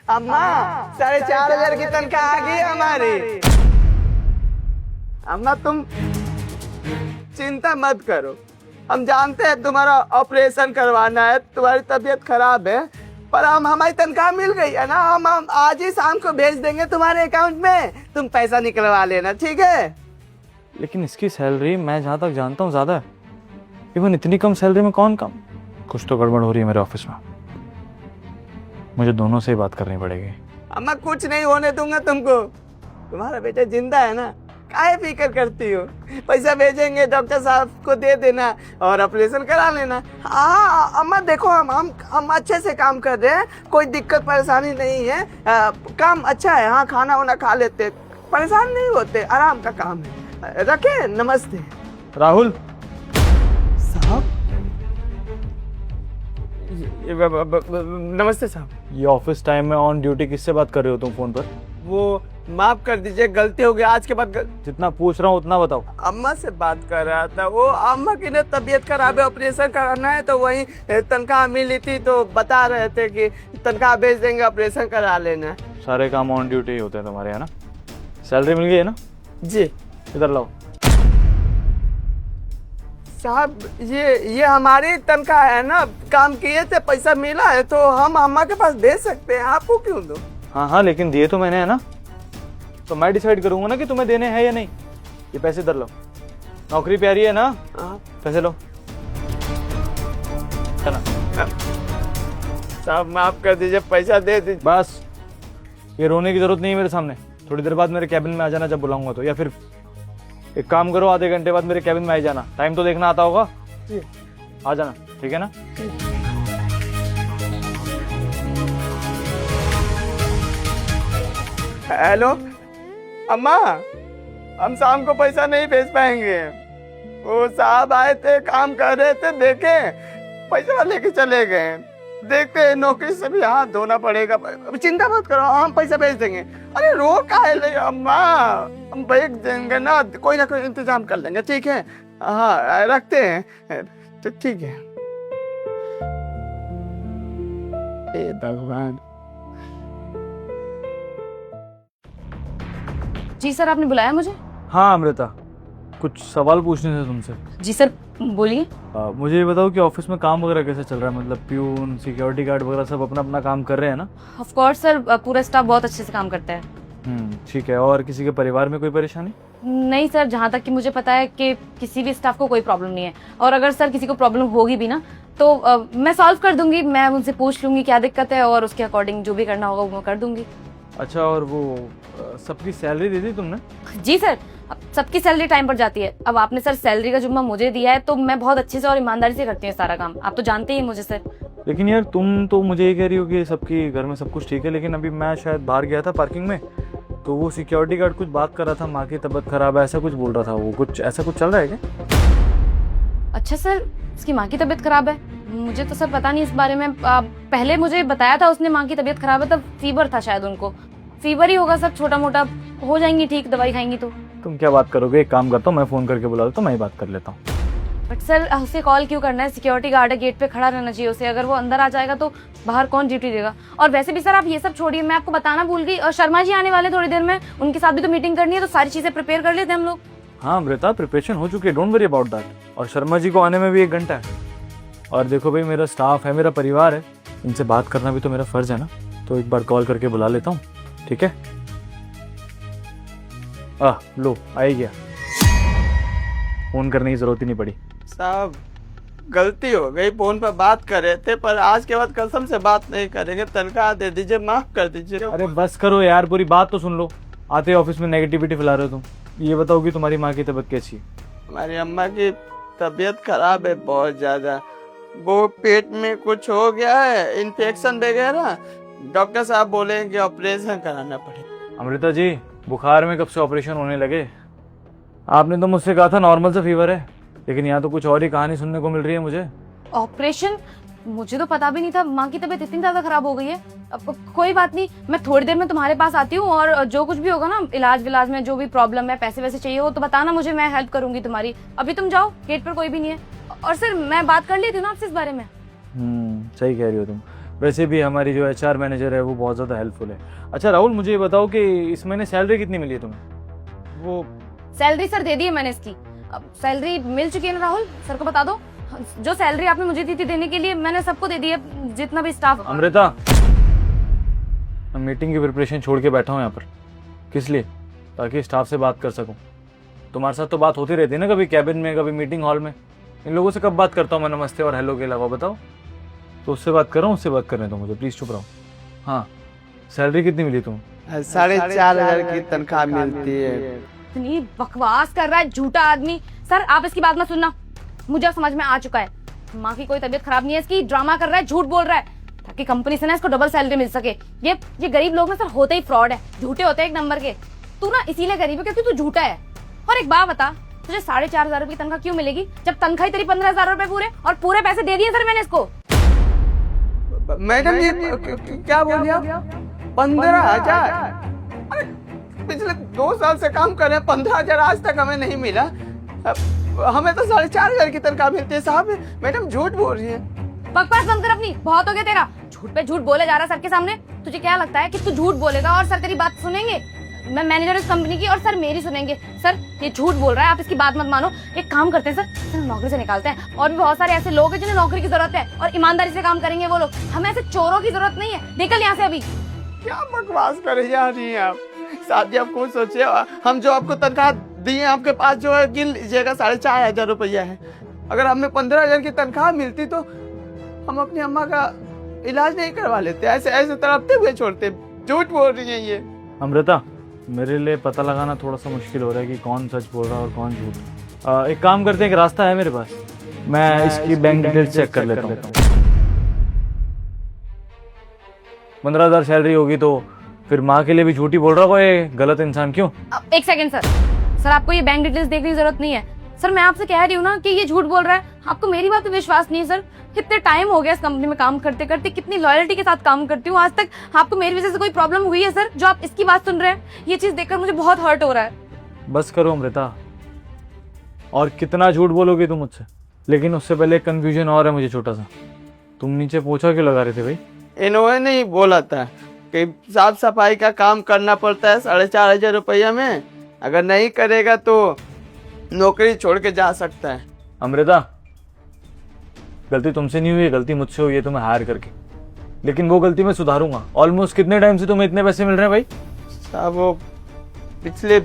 अम्मा 4,500 की तनख्वाह आ गई हमारी। अम्मा तुम चिंता मत करो, हम जानते हैं तुम्हारा ऑपरेशन करवाना है, तुम्हारी तबीयत खराब है, पर हम हमारी तनख्वाह मिल गई है ना, हम आज ही शाम को भेज देंगे तुम्हारे अकाउंट में, तुम पैसा निकलवा लेना, ठीक है। लेकिन इसकी सैलरी मैं जहाँ तक जानता हूँ ज़्यादा है। इवन इतनी कम सैलरी में कौन काम? कुछ तो गड़बड़ हो रही है मेरे ऑफिस में। मुझे दोनों से ही बात करनी पड़ेगी। अम्मा कुछ नहीं होने दूंगा तुमको, तुम्हारा बेटा जिंदा है ना, काहे फिक्र करती हो। पैसा भेजेंगे, डॉक्टर साहब को दे देना और ऑपरेशन करा लेना। हाँ अम्मा देखो, हम अच्छे से काम कर रहे हैं, कोई दिक्कत परेशानी नहीं है, काम अच्छा है। हाँ खाना वाना खा लेते, परेशान नहीं होते, आराम का काम है। रखे, नमस्ते। राहुल साहब, नमस्ते साहब। ये ऑफिस टाइम में ऑन ड्यूटी किससे बात कर रहे हो तुम फोन पर? वो माफ कर दीजिए, गलती हो गई, आज के बाद जितना पूछ रहा हूँ उतना बताओ। अम्मा से बात कर रहा था, वो अम्मा की ना तबीयत खराब है, ऑपरेशन कराना है, तो वही तनख्वाह मिली थी तो बता रहे थे कि तनख्वाह भेज देंगे, ऑपरेशन करा लेना। सारे काम ऑन ड्यूटी ही होते हैं तुम्हारे, है ना? सैलरी मिल गई है ना? जी इधर लाओ। साहब, ये हमारी तनख्वाह है ना, काम किए थे, पैसा मिला है तो हम अम्मा के पास भेज सकते हैं, आपको क्यों दो? हाँ लेकिन दिए तो मैंने, है ना? तो मैं डिसाइड करूंगा ना कि तुम्हें देने हैं या नहीं। ये पैसे इधर लो, नौकरी प्यारी है ना? पैसे लो, है ना? साहब माफ कर दीजिए, पैसा दे दीजिए। बस, ये रोने की जरूरत नहीं है मेरे सामने। थोड़ी देर बाद मेरे कैबिन में आ जाना जब बुलाऊंगा तो, या फिर एक काम करो, आधे घंटे बाद मेरे कैबिन में आ जाना। टाइम तो देखना आता होगा। जी आ जाना, ठीक है ना? हेलो अम्मा, हम शाम को पैसा नहीं भेज पाएंगे। वो साहब आए थे, काम कर रहे थे, देखे पैसा लेके चले गए। देखते हैं, नौकरी से भी हाथ धोना पड़ेगा। चिंता मत करो, हम पैसा भेज देंगे। अरे रो काहे ले अम्मा, हम भेज देंगे ना, कोई ना कोई इंतजाम कर लेंगे, ठीक है? हाँ रखते हैं, तो ठीक है। हे भगवान। जी सर, आपने बुलाया मुझे? हाँ अमृता, कुछ सवाल पूछने थे तुमसे। जी सर, बोलिए। मुझे ये बताओ कि ऑफिस में काम वगैरह कैसे चल रहा है? मतलब प्यून, सिक्योरिटी गार्ड वगैरह सब अपना अपना काम कर रहे हैं ना? ऑफ कोर्स सर, पूरा स्टाफ बहुत अच्छे से काम करता है। ठीक है। और किसी के परिवार में कोई परेशानी? नहीं सर, जहाँ तक कि मुझे पता है कि किसी भी स्टाफ को कोई प्रॉब्लम नहीं है। और अगर सर किसी को प्रॉब्लम होगी भी ना तो मैं सॉल्व कर दूंगी। मैं उनसे पूछ लूंगी क्या दिक्कत है और उसके अकॉर्डिंग जो भी करना होगा वो मैं कर दूंगी। अच्छा, और वो सबकी सैलरी दे दी तुमने? जी सर, अब सबकी सैलरी टाइम पर जाती है। अब आपने सर सैलरी का जुम्मा मुझे दिया है तो मैं बहुत अच्छे से और ईमानदारी से करती हूँ सारा काम। आप तो जानते ही मुझे सर। लेकिन यार तुम तो मुझे ये कह रही हो कि सबकी घर में सब कुछ ठीक है, लेकिन अभी मैं शायद बाहर गया था पार्किंग में, तो वो सिक्योरिटी गार्ड कुछ बात कर रहा था, माँ की तबीयत खराब है ऐसा कुछ बोल रहा था। वो कुछ ऐसा कुछ चल रहा है क्या? अच्छा सर, उसकी माँ की तबीयत खराब है? मुझे तो सर पता नहीं इस बारे में। पहले मुझे बताया था उसने माँ की तबीयत खराब है, तब फीवर था शायद उनको। फीवर ही होगा सर, छोटा मोटा, हो जाएंगी ठीक दवाई खाएंगी तो। तुम क्या बात करोगे? एक काम करता हूँ, मैं फोन करके बुला लेता हूँ, मैं ही बात कर लेता हूँ। बट सर उसे कॉल क्यों करना है? सिक्योरिटी गार्ड है, गेट पे खड़ा रहना चाहिए उसे। अगर वो अंदर आ जाएगा तो बाहर कौन ड्यूटी देगा? और वैसे भी सर आप ये सब छोड़िए, मैं आपको बताना भूल गई, और शर्मा जी आने वाले थोड़ी देर में, उनके साथ भी तो मीटिंग करनी है, तो सारी चीजें प्रिपेयर कर लेते हैं हम लोग। हाँ अमृता, प्रिपरेशन हो चुकी है, डोंट वरी अबाउट दैट। और शर्मा जी को आने में भी 1 घंटा है। और देखो भाई, मेरा स्टाफ है, मेरा परिवार है, इनसे बात करना भी तो मेरा फर्ज है ना। तो एक बार कॉल करके बुला लेता हूँ, ठीक है? लो आ ही गया, फोन करने की जरूरत ही नहीं पड़ी। साहब गलती हो गई, फोन पर बात कर रहे थे, पर आज के बाद कसम से बात नहीं करेंगे। तनख्वाह दे दीजिए, माफ कर दीजिए। अरे बस करो यार, पूरी बात तो सुन लो। आते ऑफिस में नेगेटिविटी फैला रहे हो तुम। ये बताओ कि तुम्हारी माँ की तबीयत कैसी है? हमारी अम्मा की तबीयत खराब है बहुत ज्यादा। वो पेट में कुछ हो गया है, इन्फेक्शन वगैरह। डॉक्टर साहब बोले कि ऑपरेशन कराना पड़ेगा। अमृता जी, बुखार में कब से ऑपरेशन होने लगे? आपने तो मुझसे कहा था नॉर्मल सा फीवर है, लेकिन यहाँ तो कुछ और ही कहानी सुनने को मिल रही है मुझे। ऑपरेशन? मुझे तो पता भी नहीं था माँ की तबीयत इतनी ज्यादा खराब हो गई है। अब कोई बात नहीं, मैं थोड़ी देर में तुम्हारे पास आती हूँ, और जो कुछ भी होगा ना इलाज विलाज में, जो भी प्रॉब्लम है, पैसे वैसे चाहिए हो तो बताना मुझे, मैं हेल्प करूंगी तुम्हारी। अभी तुम जाओ, गेट पर कोई भी नहीं है। और सर मैं बात कर ली थी ना आपसे इस बारे में। सही कह रही हो तुम। वैसे भी हमारी जो HR मैनेजर है वो बहुत ज़्यादा हेल्पफुल है। अच्छा राहुल, मुझे ये बताओ कि इस महीने सैलरी कितनी मिली है तुम्हें? वो सैलरी सर दे दी है मैंने इसकी। अब सैलरी मिल चुकी है ना राहुल, सर को बता दो। जो सैलरी आपने मुझे दी थी देने के लिए, मैंने सबको दे दी है, जितना भी स्टाफ। अमृता, मैं मीटिंग की प्रिपरेशन छोड़ के बैठा हूँ यहाँ पर। किस लिए? ताकि स्टाफ से बात कर सकूँ। तुम्हारे साथ तो बात होती रहती है ना, कभी कैबिन में, कभी मीटिंग हॉल में। इन लोगों से कब बात करता हूँ मैं नमस्ते और हेलो के अलावा, बताओ? तो उससे बात कर रहा हूँ, उससे बात करने दो मुझे, प्लीज़ चुप रहो। हाँ, सैलरी कितनी मिली तुम्हें? 4,500 की तनख्वाह मिलती है। इतनी बकवास कर रहा है झूठा आदमी। सर आप इसकी बात मत सुनना, मुझे अब समझ में आ चुका है। माँ की कोई तबीयत खराब नहीं है, इसकी ड्रामा कर रहा है, झूठ बोल रहा है ताकि कंपनी से ना इसको डबल सैलरी मिल सके। ये गरीब लोग ना सर होते ही फ्रॉड है, झूठे होते हैं एक नंबर के। तू ना इसीलिए गरीब है क्योंकि तू झूठा है। और एक बात बता, तुझे 4,500 रुपए की तनख्वाह क्यों मिलेगी जब तनख्वाह ही तेरी 15,000 रुपए पूरे, और पूरे पैसे दे दिए सर मैंने इसको। मैडम ये क्या बोल रही आप? 15,000? अरे पिछले 2 साल से काम कर रहे हैं, 15,000 आज तक हमें नहीं मिला। हमें तो 4,500 की तनख्वाह मिलती है। साहब मैडम झूठ बोल रही है। बकवास बंद कर अपनी, बहुत हो गया तेरा। झूठ पे झूठ बोले जा रहा है सर के सामने। तुझे क्या लगता है कि तू झूठ बोलेगा और सर तेरी बात सुनेंगे? मैं मैनेजर इस कंपनी की और सर मेरी सुनेंगे। सर ये झूठ बोल रहा है, आप इसकी बात मत मानो। एक काम करते हैं सर नौकरी से निकालते हैं। और भी बहुत सारे ऐसे लोग हैं जिन्हें नौकरी की जरूरत है और ईमानदारी से काम करेंगे वो लोग। हमें ऐसे चोरों की जरूरत नहीं है। निकल यहाँ से अभी। क्या बकवास करे जा रही हैं आप? साहब जी आप खुद सोचिए, हम जो आपको तनख्वाह दिए आपके पास जो है गिन लीजिएगा 4,500 रुपया है। अगर हमें 15,000 की तनख्वाह मिलती तो हम अपनी अम्मा का इलाज नहीं करवा लेते। ऐसे ऐसे तड़पते हुए छोड़ते। झूठ बोल रही है ये। अमृता, मेरे लिए पता लगाना थोड़ा सा मुश्किल हो रहा है कि कौन सच बोल रहा है और कौन झूठ। एक काम करते हैं, एक रास्ता है मेरे पास, मैं इसकी बैंक डिटेल्स चेक कर लेता हूँ। 15,000 सैलरी होगी तो फिर माँ के लिए भी झूठी बोल रहा होगा ये गलत इंसान। क्यों? एक सेकंड सर आपको ये बैंक डिटेल्स देखने की जरूरत नहीं है। सर मैं आपसे कह रही हूँ ना कि ये झूठ बोल रहा है। आपको मेरी बात पे विश्वास नहीं है सर। कितने टाइम हो गया इस कंपनी में काम करते करते, कितनी लॉयल्टी के साथ काम करती हूँ। आज तक आपको मेरी वजह से कोई प्रॉब्लम हुई है सर जो आप इसकी बात सुन रहे हैं? ये चीज देखकर मुझे बहुत हर्ट हो रहा है। बस करो अमृता, और कितना झूठ बोलोगे तुम मुझसे? लेकिन उससे पहले एक कंफ्यूजन और है मुझे छोटा सा। तुम नीचे पोछा क्यों लगा रहे थे भाई? इन्होंने नहीं बोला था कि साफ सफाई का काम करना पड़ता है 4,500 रुपया में, अगर नहीं करेगा तो नौकरी छोड़ के जा सकता है। अमृता, गलती तुमसे नहीं हुई है, गलती मुझसे हुई है तुम्हें हायर करके। लेकिन वो गलती मैं सुधारूंगा। ऑलमोस्ट कितने टाइम से तुम्हें इतने पैसे मिल रहे हैं भाई? साहब वो पिछले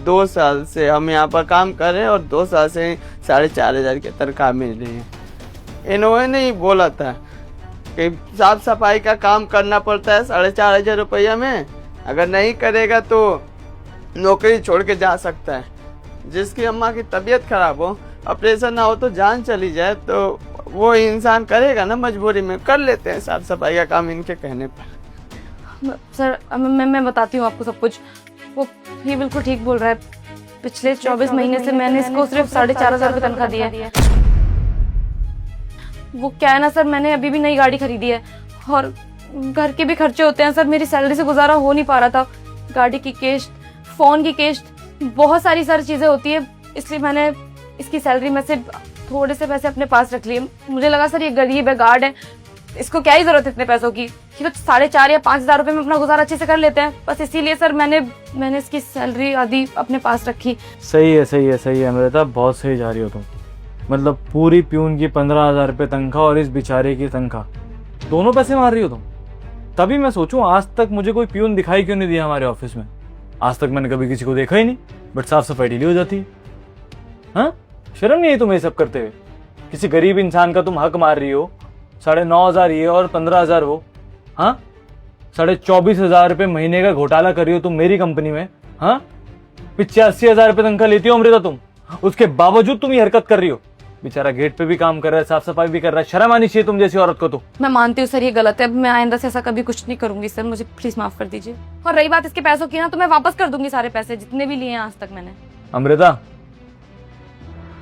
2 साल से हम यहाँ पर काम कर रहे हैं और 2 साल से 4,500 की तनख्वाह मिल रही है। इन्होंने नहीं बोला था कि साफ सफाई का काम करना पड़ता है 4,500 रुपया में, अगर नहीं करेगा तो नौकरी छोड़ के जा सकता है। जिसकी अम्मा की तबीयत खराब हो, ऑपरेशन ना हो तो जान चली जाए, तो वो इंसान करेगा ना, मजबूरी में कर लेते हैं साफ सफाई का काम इनके कहने पर। सर मैं बताती हूँ आपको सब कुछ। वो ये बिल्कुल ठीक बोल रहा है। पिछले 24 महीने से मैंने इसको सिर्फ 4,500 रुपये तनख्वाह दी है। वो क्या है ना सर, मैंने अभी भी नई गाड़ी खरीदी है और घर के भी खर्चे होते हैं सर। मेरी सैलरी से गुजारा हो नहीं पा रहा था। गाड़ी की किस्त, फोन की किस्त, बहुत सारी सर चीजें होती है, इसलिए मैंने इसकी सैलरी में से थोड़े से पैसे अपने पास रख लिए। मुझे लगा सर ये गरीब है, गार्ड है, इसको क्या ही जरूरत है इतने पैसों की। ये तो 4,500 या 5,000 रुपए में अपना गुजारा अच्छे से कर लेते हैं। बस इसीलिए सर मैंने इसकी सैलरी आधी अपने पास रखी। सही है अमृता, बहुत सही जा रही हो तुम। मतलब पूरी प्यून की 15,000 रुपये तनख्वाह और इस बेचारे की तनख्वाह, दोनों पैसे मार रही हो तुम। तभी मैं सोचूं आज तक मुझे कोई प्यून दिखाई क्यों नहीं दिया हमारे ऑफिस में। आज तक मैंने कभी किसी को देखा ही नहीं, बट साफ सफाई ढीली हो जाती है। हाँ, शर्म नहीं है तुम्हें सब करते हुए? किसी गरीब इंसान का तुम हक मार रही हो। 9,500 ये और 15,000 वो। हाँ, 24,500 रुपये महीने का घोटाला कर रही हो तुम मेरी कंपनी में। हाँ, 85,000 रुपये तनख्वाह लेती हो अमृता तुम, उसके बावजूद तुम ये हरकत कर रही हो। बेचारा गेट पे भी काम कर रहा है, साफ सफाई भी कर रहा है। शर्म आनी चाहिए तुम जैसी औरत को तो। मैं मानती हूँ सर ये गलत है, मैं आइंदा से ऐसा कभी कुछ नहीं करूंगी सर, मुझे प्लीज माफ कर दीजिए। और रही बात इसके पैसों की ना, तो मैं वापस कर दूंगी सारे पैसे जितने भी लिए हैं आज तक मैंने। अमृता,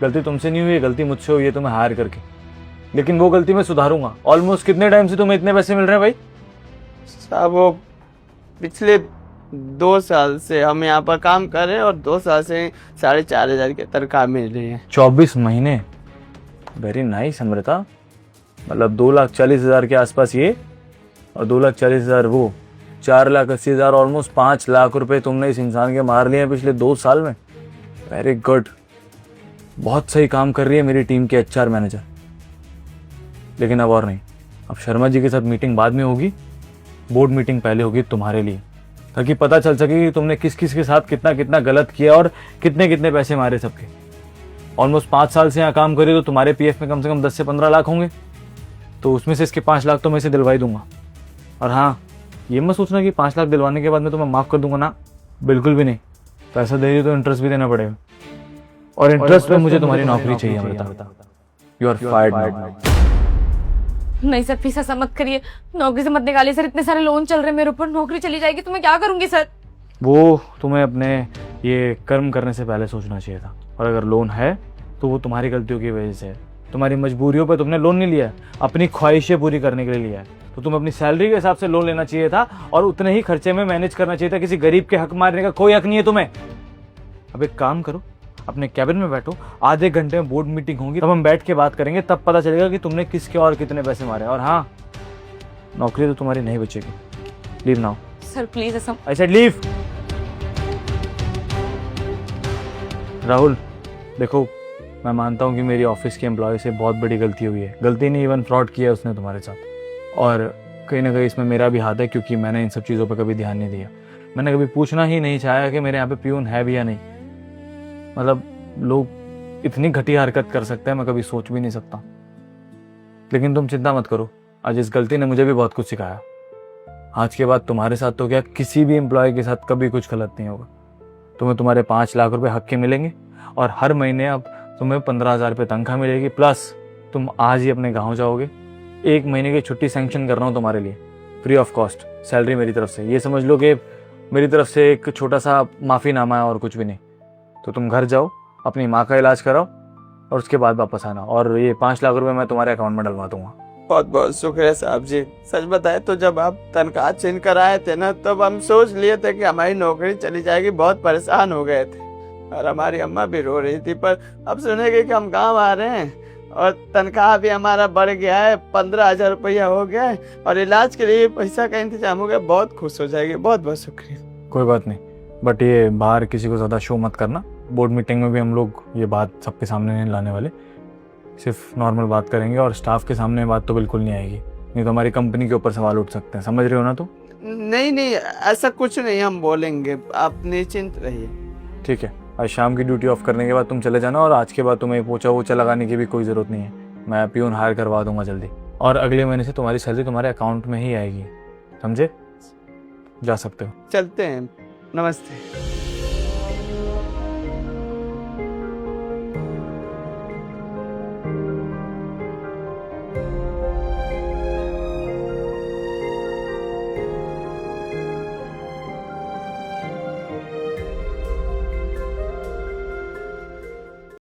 गलती तुमसे नहीं हुई है, गलती मुझसे हुई है तुम्हें हायर करके। लेकिन वो गलती मैं सुधारूंगा। ऑलमोस्ट कितने टाइम से तुम्हें इतने पैसे मिल रहे हैं भाई? साहब वो पिछले 2 साल से हम यहाँ पर काम कर रहे हैं और 2 साल से 4,500 की तनख्वाह मिल रही है। 24 महीने, वेरी नाइस अमृता। मतलब 2,40,000 के आसपास ये और 2,40,000 वो, 4,80,000, ऑलमोस्ट 5 लाख रुपए तुमने इस इंसान के मार लिए हैं पिछले 2 साल में। वेरी गुड, बहुत सही काम कर रही है मेरी टीम के HR मैनेजर। लेकिन अब और नहीं, अब शर्मा जी के साथ मीटिंग बाद में होगी, बोर्ड मीटिंग पहले होगी तुम्हारे लिए, ताकि पता चल सके कि तुमने किस किस के साथ कितना कितना गलत किया और कितने कितने पैसे मारे सबके। ऑलमोस्ट 5 साल से यहाँ काम करी तो तुम्हारे PF में कम से कम 10 से 15 लाख होंगे, तो उसमें से इसके 5 लाख तो मैं इसे दिलवाई दूंगा। और हाँ, ये मत सोचना कि 5 लाख दिलवाने के बाद मैं तुम्हें माफ़ कर दूंगा ना, बिल्कुल भी नहीं। पैसा दे रही तो इंटरेस्ट भी देना पड़ेगा, और इंटरेस्ट पे मुझे तुम्हारी नौकरी चाहिए Amrita. You are fired now. नहीं सर, प्लीज ऐसा मत करिए, नौकरी से मत निकालिए सर। इतने सारे लोन चल रहे हैं मेरे ऊपर, नौकरी चली जाएगी तो मैं क्या करूंगी सर? वो तुम्हें अपने ये कर्म करने से पहले सोचना चाहिए था। और अगर लोन है तो वो तुम्हारी गलतियों की वजह से है, तुम्हारी मजबूरियों पर तुमने लोन नहीं लिया है, अपनी ख्वाहिशें पूरी करने के लिए लिया है। तो तुम अपनी सैलरी के हिसाब से लोन लेना चाहिए था और उतने ही खर्चे में मैनेज करना चाहिए था। किसी गरीब के हक मारने का कोई हक नहीं है तुम्हें। अब एक काम करो, अपने कैबिन में बैठो, आधे घंटे में बोर्ड मीटिंग होगी, तब हम बैठ के बात करेंगे, तब पता चलेगा कि तुमने किसके और कितने पैसे मारे। और हाँ, नौकरी तो तुम्हारी नहीं बचेगी। Leave now. सर प्लीज ऐसा। I said leave. राहुल देखो, मैं मानता हूँ कि मेरी ऑफिस के एम्प्लॉय से बहुत बड़ी गलती हुई है, गलती नहीं इवन फ्रॉड किया है उसने तुम्हारे साथ। और कहीं ना कहीं इसमें मेरा भी हाथ है, क्योंकि मैंने इन सब चीज़ों पर कभी ध्यान नहीं दिया। मैंने कभी पूछना ही नहीं चाहा कि मेरे यहाँ पे प्यून है भी या नहीं। मतलब लोग इतनी घटिया हरकत कर सकते हैं, मैं कभी सोच भी नहीं सकता। लेकिन तुम चिंता मत करो, आज इस गलती ने मुझे भी बहुत कुछ सिखाया। आज के बाद तुम्हारे साथ तो क्या, किसी भी एम्प्लॉय के साथ कभी कुछ गलत नहीं होगा। तुम्हें तुम्हारे 5 लाख रुपए हक के मिलेंगे, और हर महीने अब तुम्हें 15,000 रुपये तनख्वाह मिलेगी। प्लस तुम आज ही अपने गाँव जाओगे। 1 महीने की छुट्टी सैंक्शन कर रहा हूँ तुम्हारे लिए, फ्री ऑफ कॉस्ट, सैलरी मेरी तरफ से। ये समझ लो कि मेरी तरफ से एक छोटा सा माफ़ीनामा है और कुछ भी नहीं। तो तुम घर जाओ, अपनी माँ का इलाज कराओ, और उसके बाद वापस आना। और ये 5 लाख रुपए मैं तुम्हारे अकाउंट में डलवा दूंगा। बहुत बहुत शुक्रिया साहब जी। सच बताए तो जब आप तनख्वाह छीन कर आए थे ना, तब हम सोच लिए थे कि हमारी नौकरी चली जाएगी, बहुत परेशान हो गए थे। और हमारी अम्मा भी रो रही थी। पर अब सुनेंगे कि हम गाँव आ रहे हैं और तनख्वाह भी हमारा बढ़ गया है, 15,000 रुपया हो गया है, और इलाज के लिए पैसा का इंतजाम हो गया, बहुत खुश हो जाएगी। बहुत बहुत शुक्रिया। कोई बात नहीं, बट ये बाहर किसी को ज़्यादा शो मत करना। बोर्ड मीटिंग में भी हम लोग ये बात सबके सामने नहीं लाने वाले, सिर्फ नॉर्मल बात करेंगे। और स्टाफ के सामने बात तो बिल्कुल नहीं आएगी, नहीं तो हमारी कंपनी के ऊपर सवाल उठ सकते हैं। समझ रहे हो ना? तो नहीं नहीं, ऐसा कुछ नहीं हम बोलेंगे, आप निश्चिंत रहिए। ठीक है, आज शाम की ड्यूटी ऑफ करने के बाद तुम चले जाना, और आज के बाद तुम्हें पोछा वोछा लगाने की भी कोई ज़रूरत नहीं है। मैं प्यून हायर करवा दूंगा जल्दी, और अगले महीने से तुम्हारी सैलरी तुम्हारे अकाउंट में ही आएगी। समझे? जा सकते हो। चलते हैं, नमस्ते।